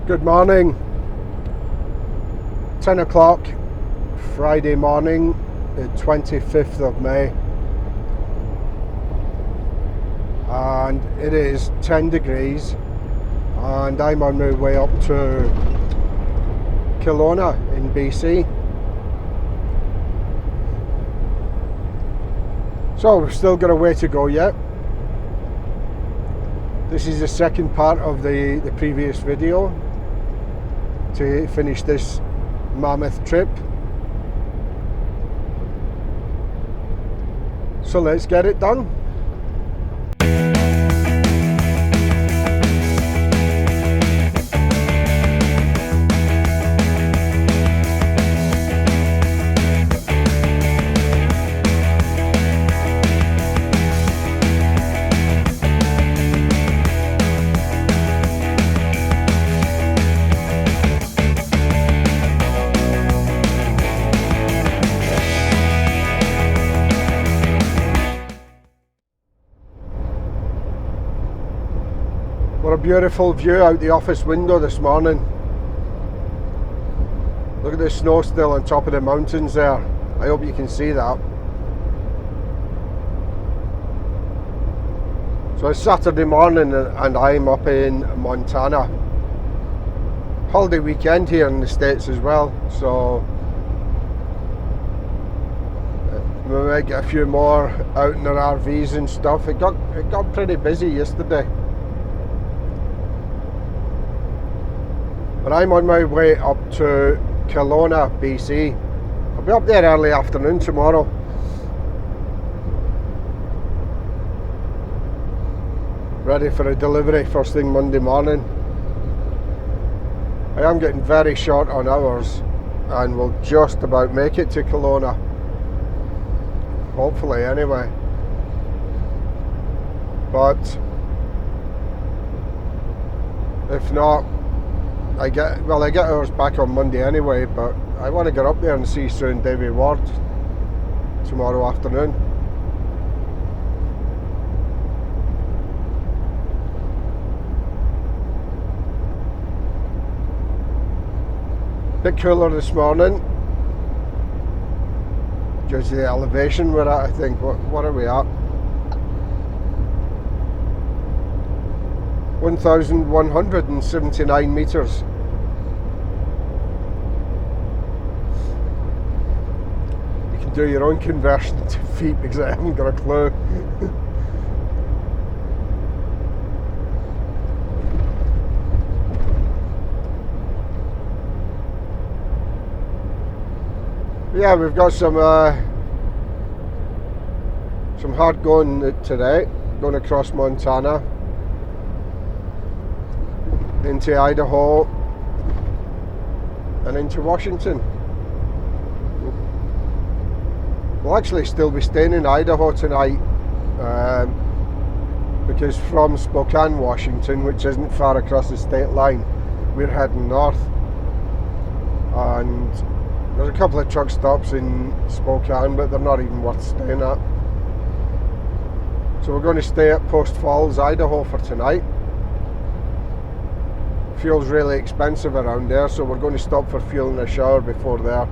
Good morning. 10 o'clock Friday morning, the 25th of May, and it is 10 degrees and I'm on my way up to Kelowna in BC. So we've still got a way to go yet. This is the second part of the previous video to finish this mammoth trip. So let's get it done. What a beautiful view out the office window this morning. Look at the snow still on top of the mountains there. I hope you can see that. So it's Saturday morning and I'm up in Montana. Holiday weekend here in the States as well, so we might get a few more out in our RVs and stuff. It got pretty busy yesterday. But I'm on my way up to Kelowna, BC. I'll be up there early afternoon tomorrow. Ready for a delivery first thing Monday morning. I am getting very short on hours and will just about make it to Kelowna. Hopefully anyway. But if not, I get hours back on Monday anyway, but I want to get up there and see Sue and Davey Ward tomorrow afternoon. Bit cooler this morning due to the elevation we're at. I think, what are we at? 1,179 meters. You can do your own conversion to feet because I haven't got a clue. Yeah, we've got some hard going today, going across Montana into Idaho and into Washington. We'll actually still be staying in Idaho tonight because from Spokane, Washington, which isn't far across the state line, we're heading north, and there's a couple of truck stops in Spokane, but they're not even worth staying at. So we're going to stay at Post Falls, Idaho for tonight. Fuel's really expensive around there, so we're going to stop for fuel and a shower before there.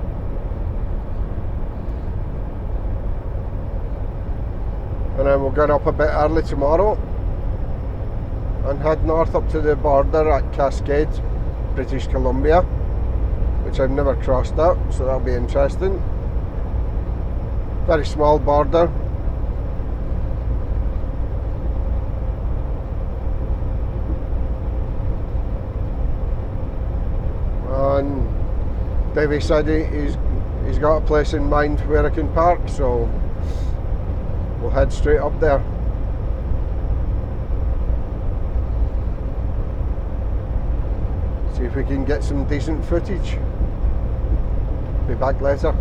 And then we'll get up a bit early tomorrow and head north up to the border at Cascade, British Columbia, which I've never crossed at, so that'll be interesting. Very small border. And Davey said he's got a place in mind where I can park, so we'll head straight up there. See if we can get some decent footage. Be back later.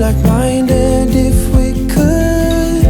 Like-minded if we could.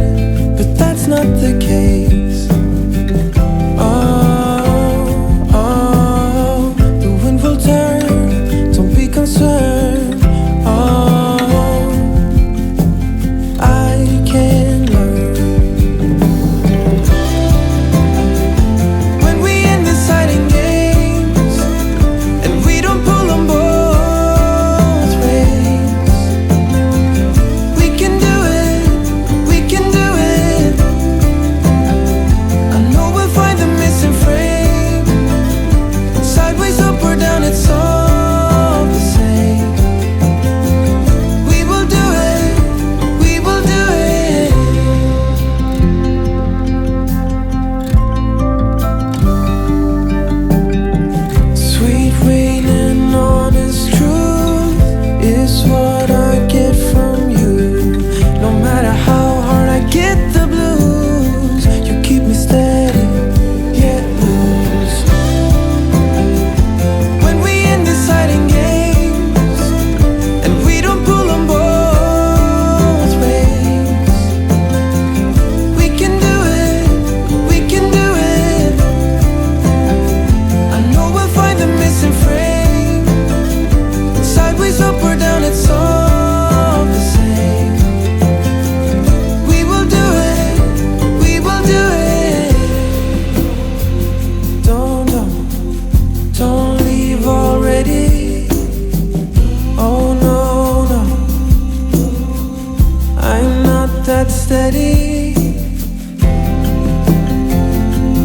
that steady.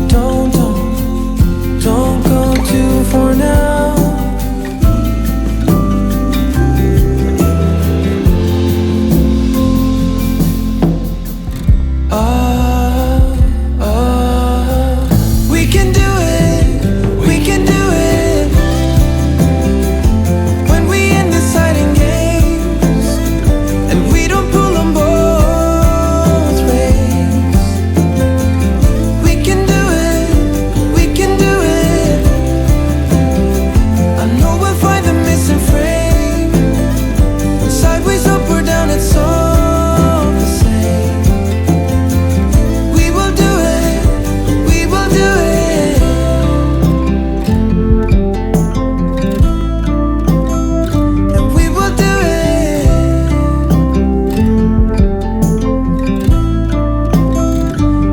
Don't go too far now. We can do it, we can do it. When we end this hiding games, and we don't pull them both ways. We can do it, we can do it. I know we'll find the missing frame. Sideways, up or down, it's all the same. We will do it, we will do it. And we will do it.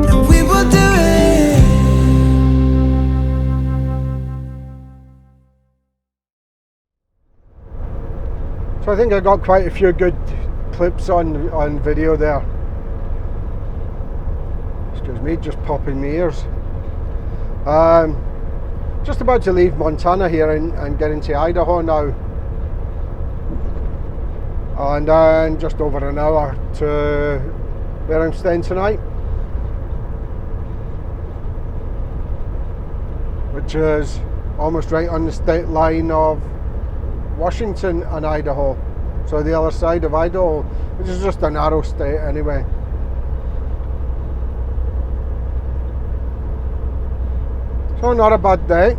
And we will do it. So I think I got quite a few good clips on video there. Excuse me, just popping my ears. Just about to leave Montana here and get into Idaho now. And then just over an hour to where I'm staying tonight, which is almost right on the state line of Washington and Idaho, so the other side of Idaho, which is just a narrow state anyway. So not a bad day.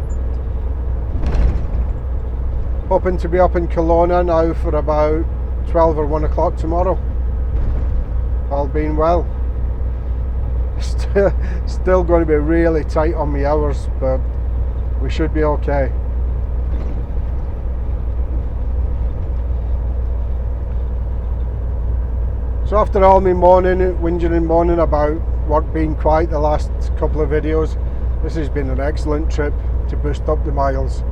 Hoping to be up in Kelowna now for about 12 or 1 o'clock tomorrow, all being well. Still going to be really tight on my hours, but we should be okay. So after all my whinging and moaning about work being quiet the last couple of videos, this has been an excellent trip to boost up the miles.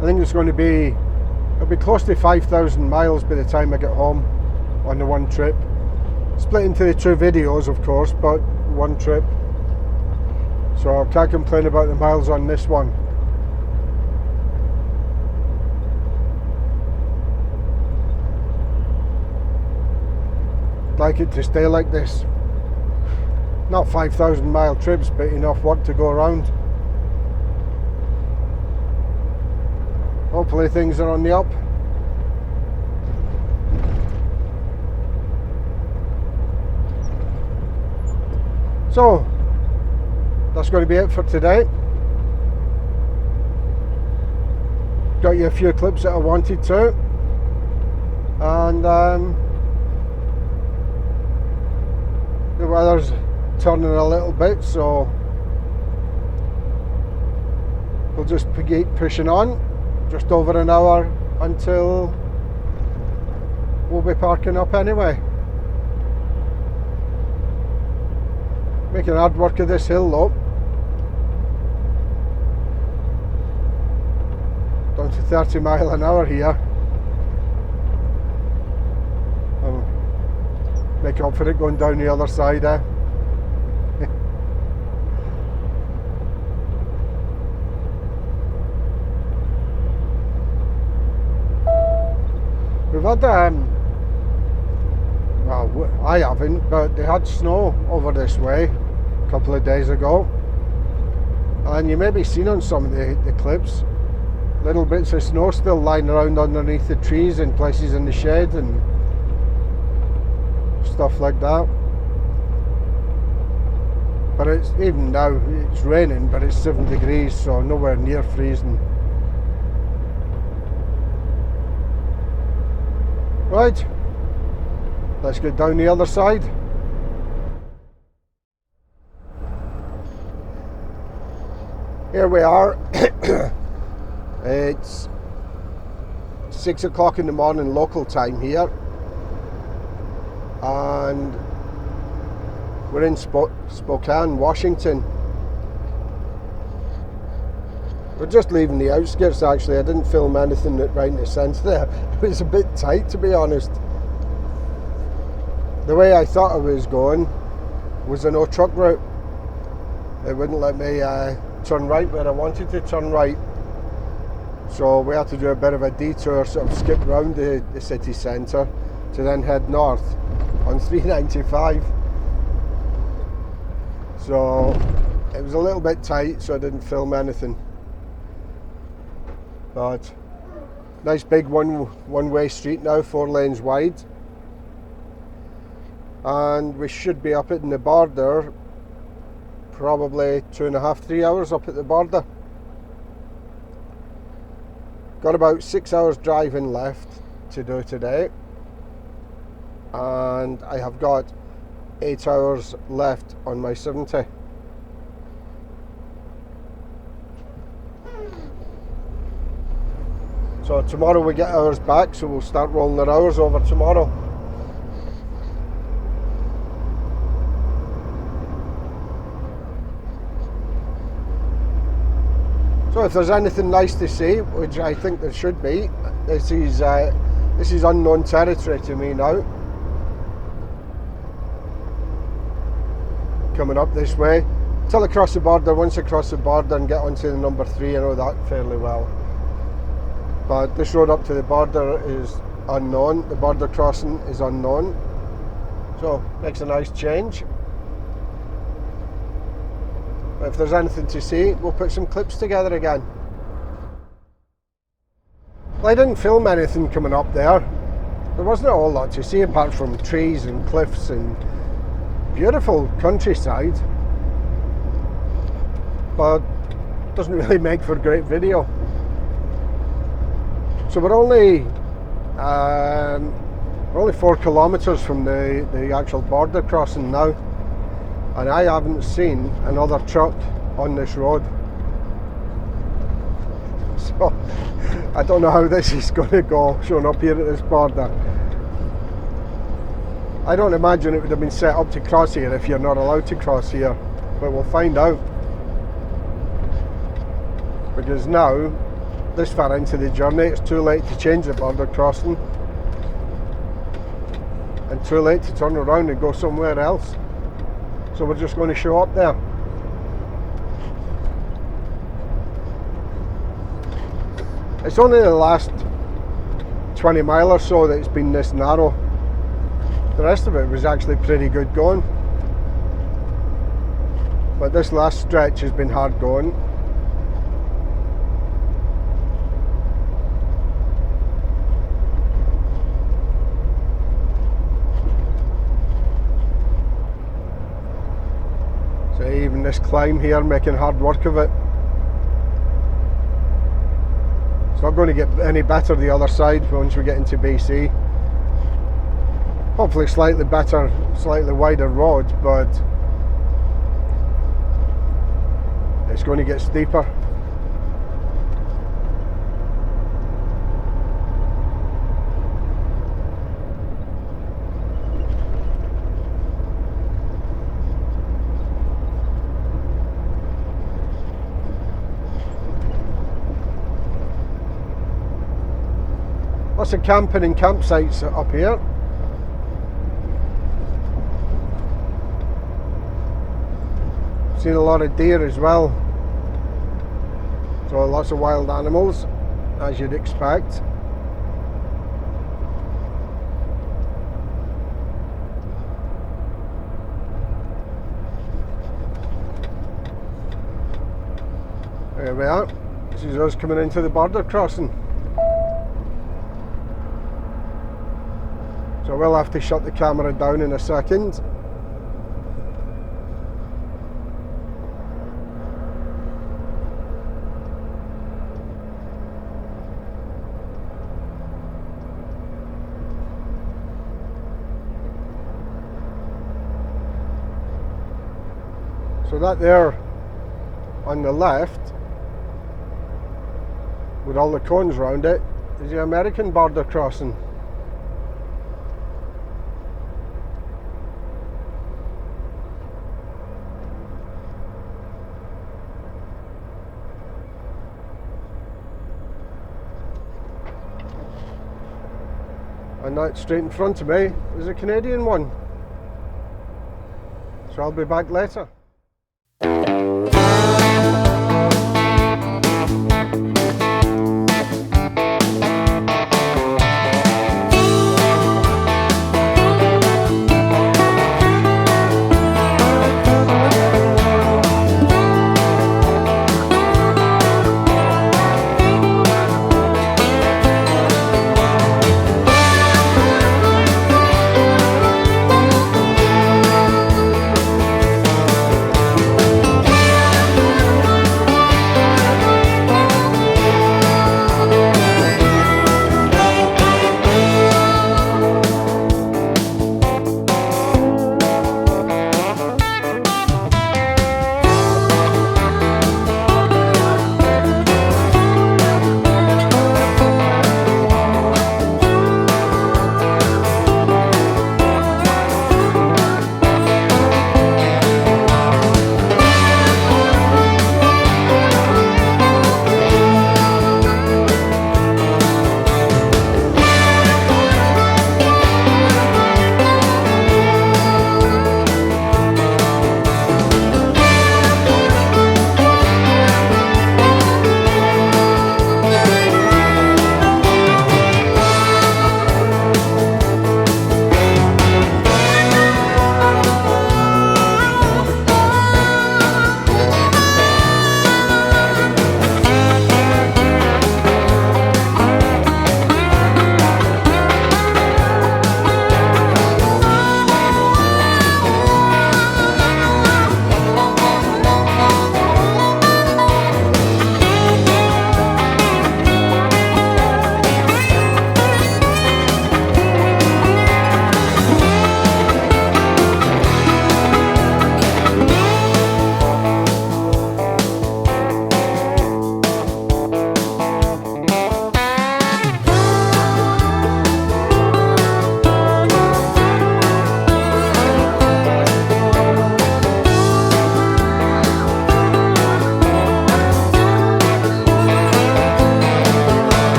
I think it'll be close to 5,000 miles by the time I get home on the one trip. Split into the two videos, of course, but one trip. So I can't complain about the miles on this one. Like it to stay like this. Not 5,000 mile trips, but enough work to go around. Hopefully things are on the up. So that's going to be it for today. Got you a few clips that I wanted to, and the weather's turning a little bit, so we'll just keep pushing on. Just over an hour until we'll be parking up anyway. Making hard work of this hill though. Down to 30 mile an hour here. Make up for it going down the other side, eh? We've had, well, I haven't, but they had snow over this way a couple of days ago. And you may be seen on some of the clips, little bits of snow still lying around underneath the trees in places in the shade and stuff like that. But it's, even now, it's raining, but it's 7 degrees, so nowhere near freezing. Right, let's get down the other side. Here we are. It's 6 o'clock in the morning local time here, and we're in Spokane, Washington. We're just leaving the outskirts actually. I didn't film anything right in the centre there. It was a bit tight, to be honest. the way I thought I was going was a no truck route. It wouldn't let me turn right where I wanted to turn right. So we had to do a bit of a detour, sort of skip round the city centre to then head north on 395. So it was a little bit tight, so I didn't film anything. But nice big one-way street now, 4 lanes wide. And we should be up in the border, probably 2.5, 3 hours up at the border. Got about 6 hours driving left to do today. And I have got 8 hours left on my 70. So tomorrow we get hours back, so we'll start rolling our hours over tomorrow. So if there's anything nice to see, which I think there should be, this is unknown territory to me now. Coming up this way, till I cross the border. Once I cross the border and get onto the number 3, I know that fairly well. But this road up to the border is unknown. The border crossing is unknown. So makes a nice change. But if there's anything to see, we'll put some clips together again. Well, I didn't film anything coming up there. There wasn't a whole lot to see apart from trees and cliffs and beautiful countryside. But doesn't really make for a great video. So we're only 4 kilometres from the actual border crossing now, and I haven't seen another truck on this road. So I don't know how this is going to go, showing up here at this border. I don't imagine it would have been set up to cross here if you're not allowed to cross here, but we'll find out. Because now, this far into the journey, it's too late to change the border crossing and too late to turn around and go somewhere else. So we're just going to show up there. It's only the last 20 mile or so that it's been this narrow. The rest of it was actually pretty good going. But this last stretch has been hard going. So even this climb here, making hard work of it. It's not going to get any better the other side once we get into BC. Hopefully slightly better, slightly wider roads, but it's going to get steeper. Lots of camping and campsites up here. Seen a lot of deer as well. So lots of wild animals, as you'd expect. There we are. This is us coming into the border crossing. So we'll have to shut the camera down in a second. So that there on the left, with all the cones around it, is the American border crossing. And that straight in front of me is a Canadian one. So I'll be back later.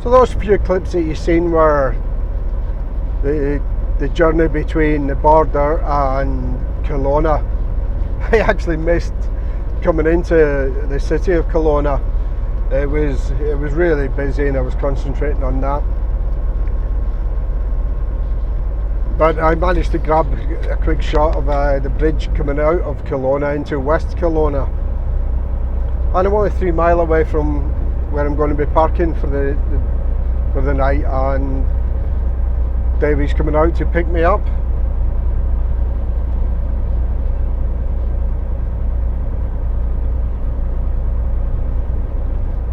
So those few clips that you've seen were the journey between the border and Kelowna. I actually missed coming into the city of Kelowna. It was really busy and I was concentrating on that. But I managed to grab a quick shot of the bridge coming out of Kelowna into West Kelowna. And I'm only 3 miles away from where I'm going to be parking for the night, and Davey's coming out to pick me up.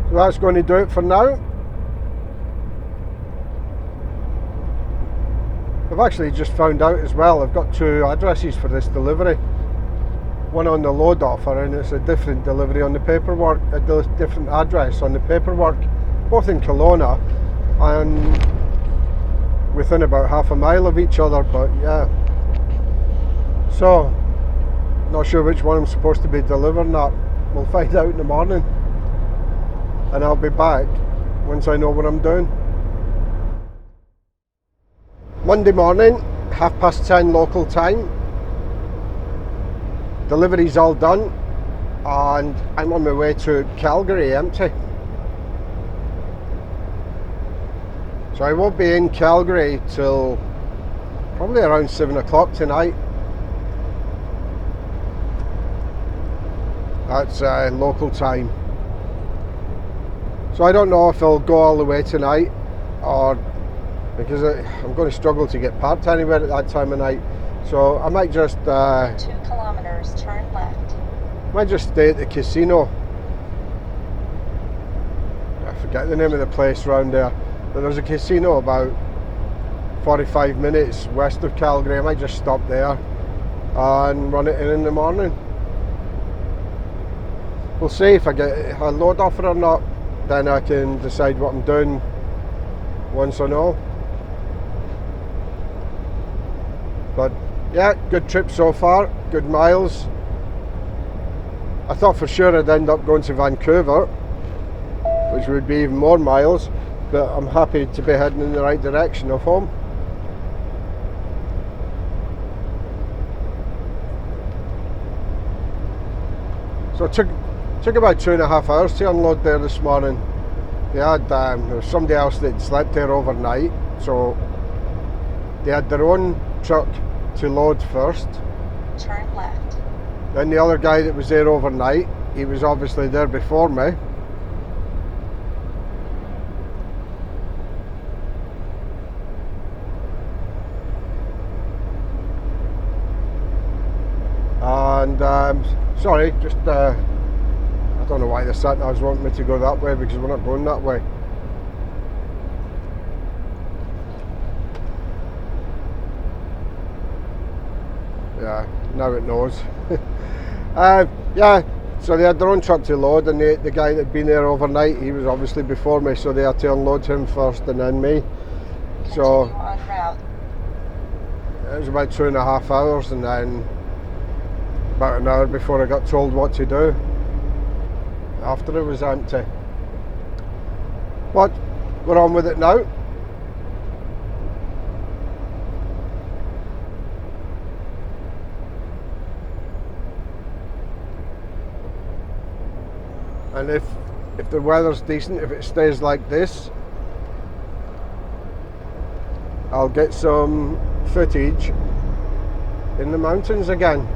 So that's going to do it for now. I've actually just found out as well, I've got 2 addresses for this delivery. One on the load offer, and it's a different delivery on the paperwork, a different address on the paperwork, both in Kelowna and within about half a mile of each other, but yeah. So, not sure which one I'm supposed to be delivering that. We'll find out in the morning. And I'll be back once I know what I'm doing. Monday morning, 10:30 local time. Delivery's all done and I'm on my way to Calgary empty. So I won't be in Calgary till probably around 7 o'clock tonight. That's local time. So I don't know if I'll go all the way tonight, or because I'm going to struggle to get parked anywhere at that time of night. So I might just 2 kilometers, turn left. Might just stay at the casino. I forget the name of the place around there, but there's a casino about 45 minutes west of Calgary. I might just stop there and run it in the morning. We'll see if I get a load offer or not. then I can decide what I'm doing once I know. But yeah, good trip so far, good miles. I thought for sure I'd end up going to Vancouver, which would be even more miles, but I'm happy to be heading in the right direction of home. So it took about 2.5 hours to unload there this morning. They had there was somebody else that slept there overnight, so they had their own truck to load first. Turn left. Then the other guy that was there overnight, he was obviously there before me. And sorry, just I don't know why the sat-navs want me to go that way, because we're not going that way. Yeah, now it knows. Yeah, so they had their own truck to load, and the guy that had been there overnight, he was obviously before me, so they had to unload him first and then me. So Continue on route. it was about 2.5 hours, and then about an hour before I got told what to do after it was empty. But we're on with it now. And if the weather's decent, if it stays like this, I'll get some footage in the mountains again.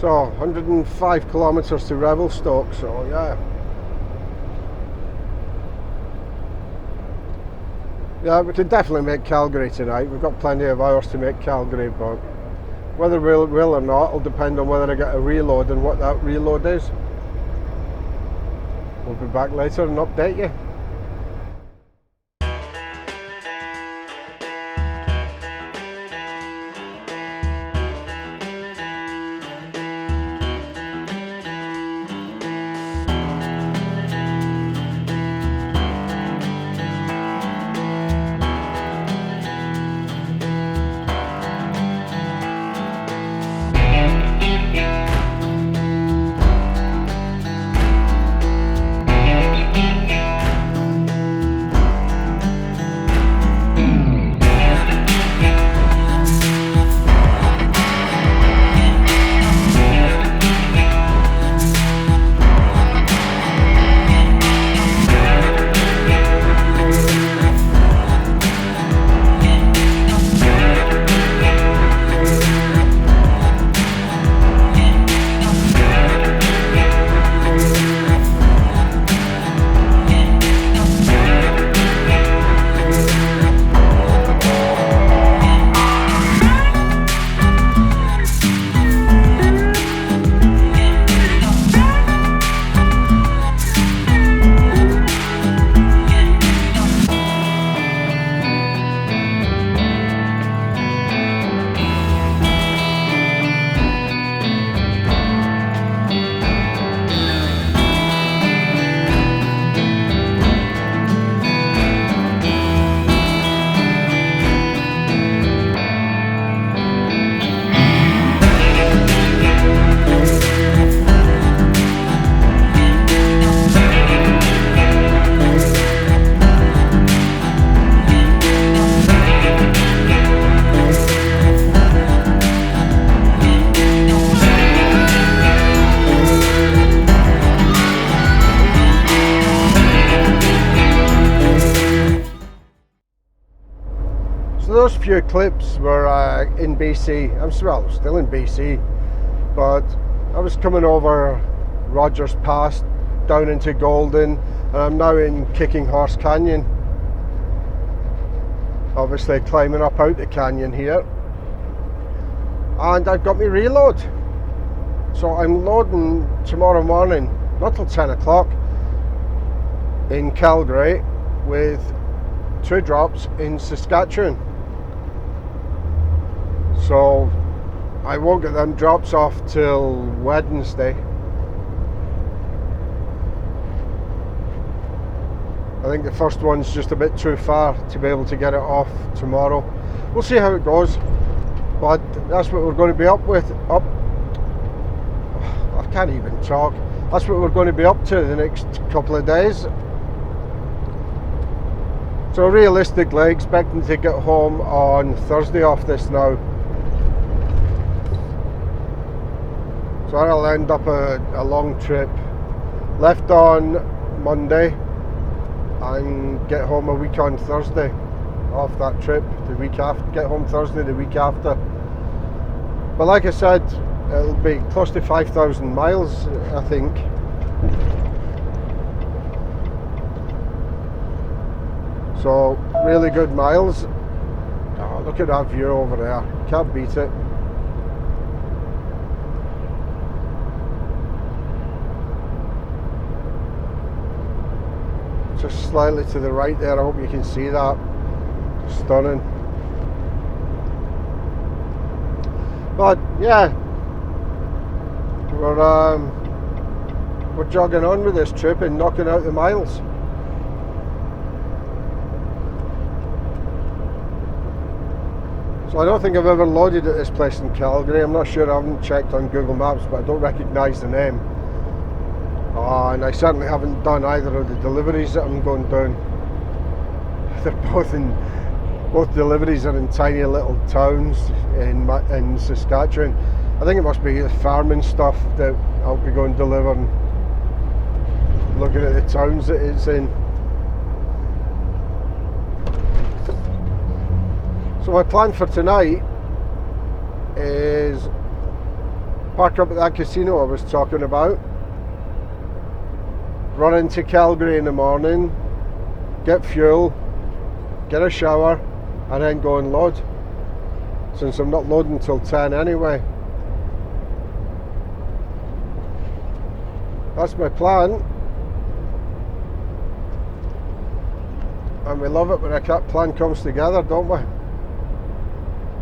So 105 kilometres to Revelstoke, so yeah. Yeah, we could definitely make Calgary tonight. We've got plenty of hours to make Calgary, but whether we'll or not will depend on whether I get a reload and what that reload is. We'll be back later and update you. Those few clips were in BC. I'm still in BC, but I was coming over Rogers Pass down into Golden, and I'm now in Kicking Horse Canyon. Obviously climbing up out the canyon here, and I've got my reload. So I'm loading tomorrow morning, not till 10 o'clock, in Calgary with 2 drops in Saskatchewan. So I won't get them drops off till Wednesday. I think the first one's just a bit too far to be able to get it off tomorrow. We'll see how it goes, but that's what we're going to be up with. I can't even talk. That's what we're going to be up to the next couple of days. So realistically, expecting to get home on Thursday off this now. So that'll end up a long trip. Left on Monday and get home a week on Thursday off that trip. The week after, get home Thursday the week after. But like I said, it'll be close to 5,000 miles, I think. So really good miles. Oh, look at that view over there. Can't beat it. Just slightly to the right there. I hope you can see that. Stunning. But yeah, we're jogging on with this trip and knocking out the miles. So I don't think I've ever loaded at this place in Calgary. I'm not sure, I haven't checked on Google Maps, but I don't recognise the name. And I certainly haven't done either of the deliveries that I'm going down. They're both deliveries are in tiny little towns in Saskatchewan. I think it must be the farming stuff that I'll be going delivering. Looking at the towns that it's in. So my plan for tonight is park up at that casino I was talking about, run into Calgary in the morning, get fuel, get a shower, and then go and load, since I'm not loading till 10 anyway. That's my plan, and we love it when a plan comes together, don't we?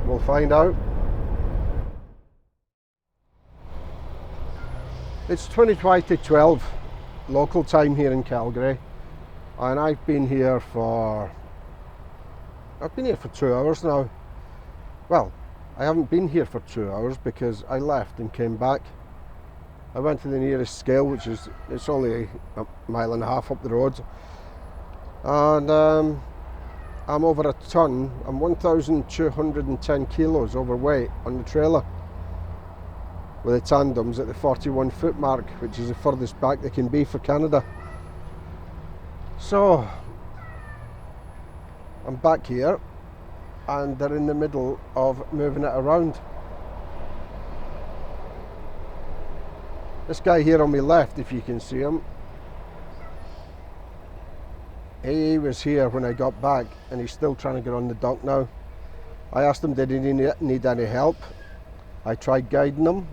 We'll find out. It's 20 to 12 local time here in Calgary, and I've been here for 2 hours now. Well, I haven't been here for 2 hours because I left and came back. I went to the nearest scale, which is, it's only a mile and a half up the road, and I'm over a ton. I'm 1,210 kilos overweight on the trailer with the tandems at the 41 foot mark, which is the furthest back they can be for Canada. So I'm back here and they're in the middle of moving it around. This guy here on my left, if you can see him, he was here when I got back and he's still trying to get on the dock now. I asked him, did he need any help? I tried guiding him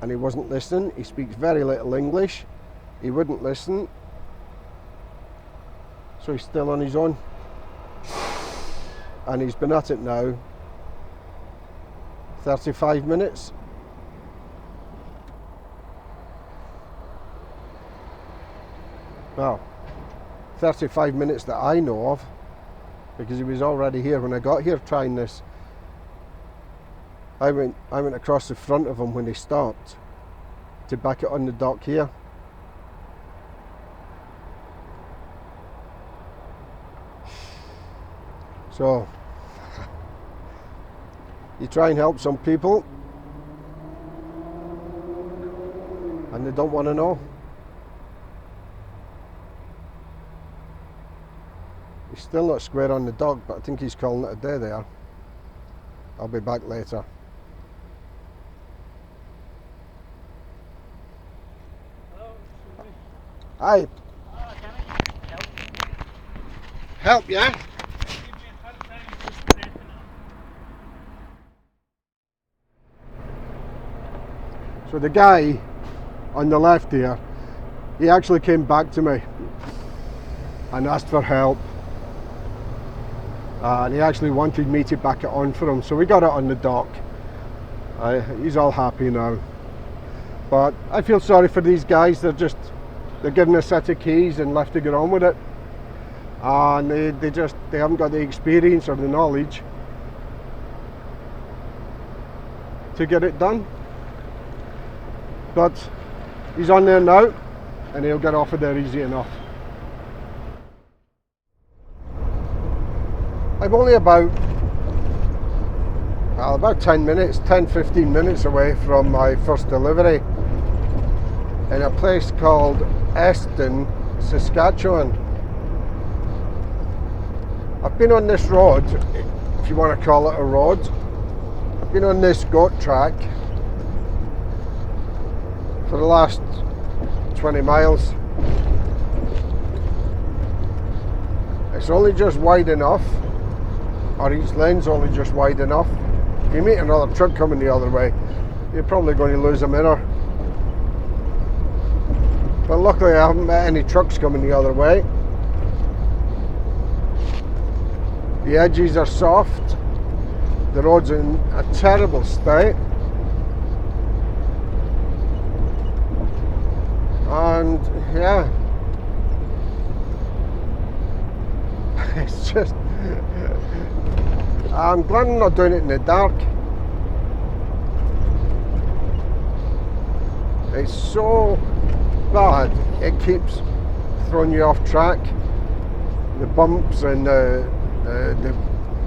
and he wasn't listening. He speaks very little English. He wouldn't listen. So he's still on his own. And he's been at it now 35 minutes. Well, 35 minutes that I know of, because he was already here when I got here trying this. I went across the front of him when he stopped to back it on the dock here. So you try and help some people and they don't want to know. He's still not square on the dock, but I think he's calling it a day there. I'll be back later. Hello, Hi. Help, yeah? So the guy on the left here, he actually came back to me and asked for help. and he actually wanted me to back it on for him, so we got it on the dock. He's all happy now. But I feel sorry for these guys. They're given a set of keys and left to get on with it, and they haven't got the experience or the knowledge to get it done. But he's on there now, and he'll get off of there easy enough. I'm only about 10-15 minutes away from my first delivery in a place called Eston, Saskatchewan. I've been on this road, if you want to call it a road. I've been on this goat track for the last 20 miles. It's only just wide enough, or each lane's only just wide enough. If you meet another truck coming the other way, you're probably going to lose a mirror. But luckily I haven't met any trucks coming the other way. The edges are soft. The road's in a terrible state. And yeah, it's just, I'm glad I'm not doing it in the dark. It's so bad, it keeps throwing you off track. The bumps and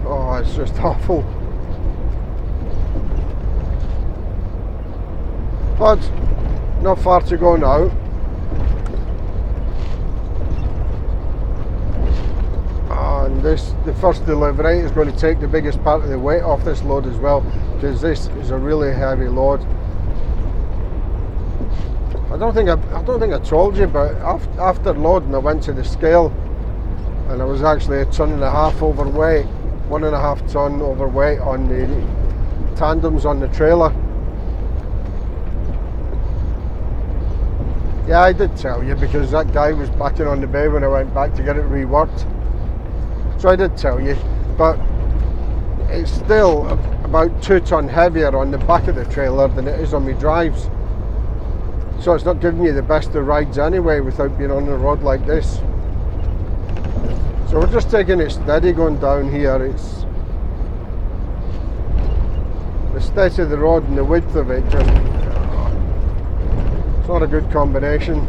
oh, it's just awful. But not far to go now. And the first delivery is going to take the biggest part of the weight off this load as well, because this is a really heavy load. I don't think I told you, but after loading I went to the scale and I was actually 1.5 tons overweight, 1.5 ton overweight on the tandems on the trailer. Yeah, I did tell you, because that guy was backing on the bay when I went back to get it reworked. So I did tell you, but it's still about 2 ton heavier on the back of the trailer than it is on my drives. So it's not giving you the best of rides anyway without being on the road like this. So we're just taking it steady going down here. It's the state of the road and the width of it, just it's not a good combination.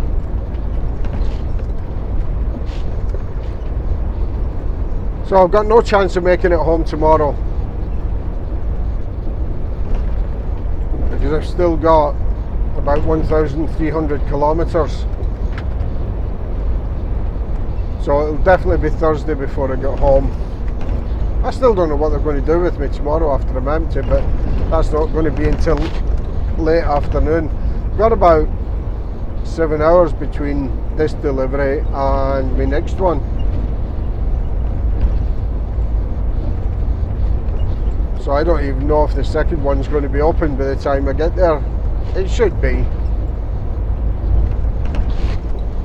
So I've got no chance of making it home tomorrow, because I've still got about 1,300 kilometers. So it'll definitely be Thursday before I get home. I still don't know what they're going to do with me tomorrow after I'm empty, but that's not going to be until late afternoon. Got about 7 hours between this delivery and my next one. So I don't even know if the second one's going to be open by the time I get there. It should be.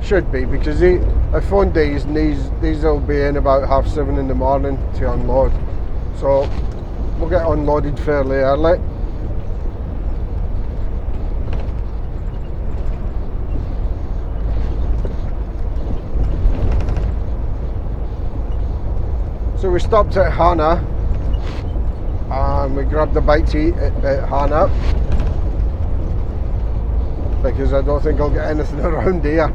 Should be, because I phoned these and these will be in about 7:30 in the morning to unload. So we'll get unloaded fairly early. So we stopped at Hannah and we grabbed a bite to eat at Hannah, because I don't think I'll get anything around here.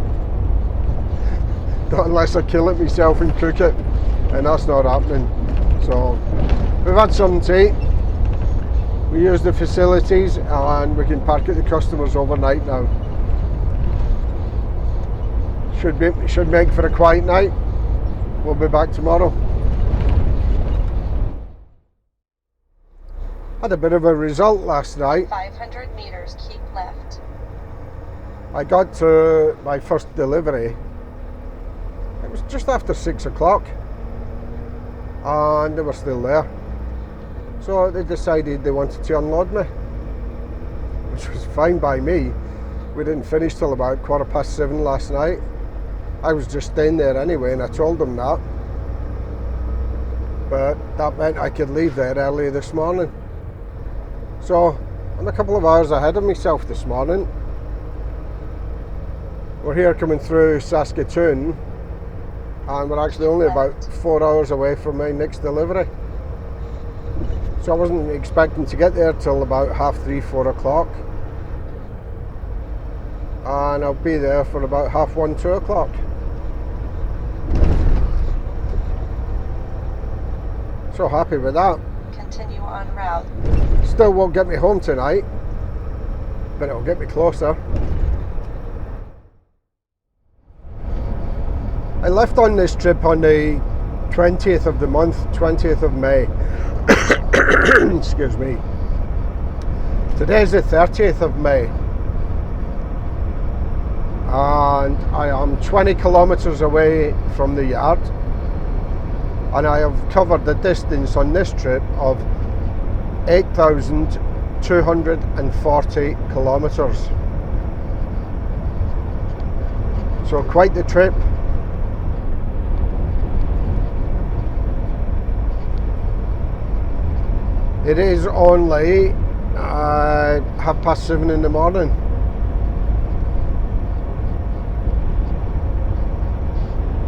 Not unless I kill it myself and cook it, and that's not happening. So we've had something to eat. We use the facilities and we can park at the customers overnight now. Should make for a quiet night. We'll be back tomorrow. Had a bit of a result last night. 500 meters, keep left. I got to my first delivery. It was just after 6 o'clock and they were still there. So they decided they wanted to unload me, which was fine by me. We didn't finish till about 7:15 last night. I was just staying there anyway, and I told them that. but that meant I could leave there early this morning. So I'm a couple of hours ahead of myself this morning. We're here coming through Saskatchewan, and we're actually only about 4 hours away from my next delivery. So I wasn't expecting to get there till about 3:30, 4 o'clock. And I'll be there for about 1:30, 2 o'clock. So happy with that. Continue on route. Still won't get me home tonight, but it'll get me closer. I left on this trip on the 20th of the month, 20th of May. Excuse me. Today's the 30th of May. And I am 20 kilometers away from the yard. And I have covered the distance on this trip of 8,240 kilometers. So quite the trip. It is only 7:30 in the morning.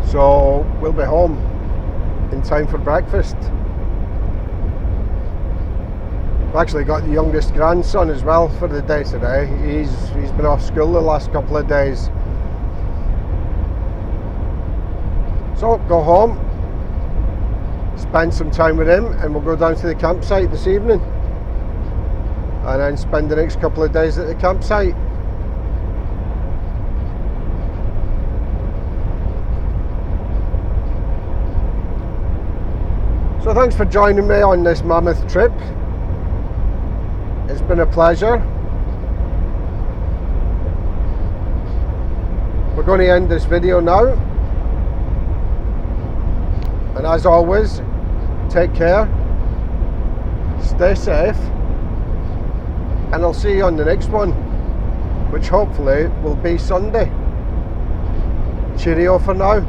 So we'll be home in time for breakfast. I've actually got the youngest grandson as well for the day today. He's been off school the last couple of days. So go home, spend some time with him, and we'll go down to the campsite this evening and then spend the next couple of days at the campsite. So thanks for joining me on this mammoth trip. It's been a pleasure. We're going to end this video now, and as always, take care, stay safe, and I'll see you on the next one, which hopefully will be Sunday. Cheerio for now.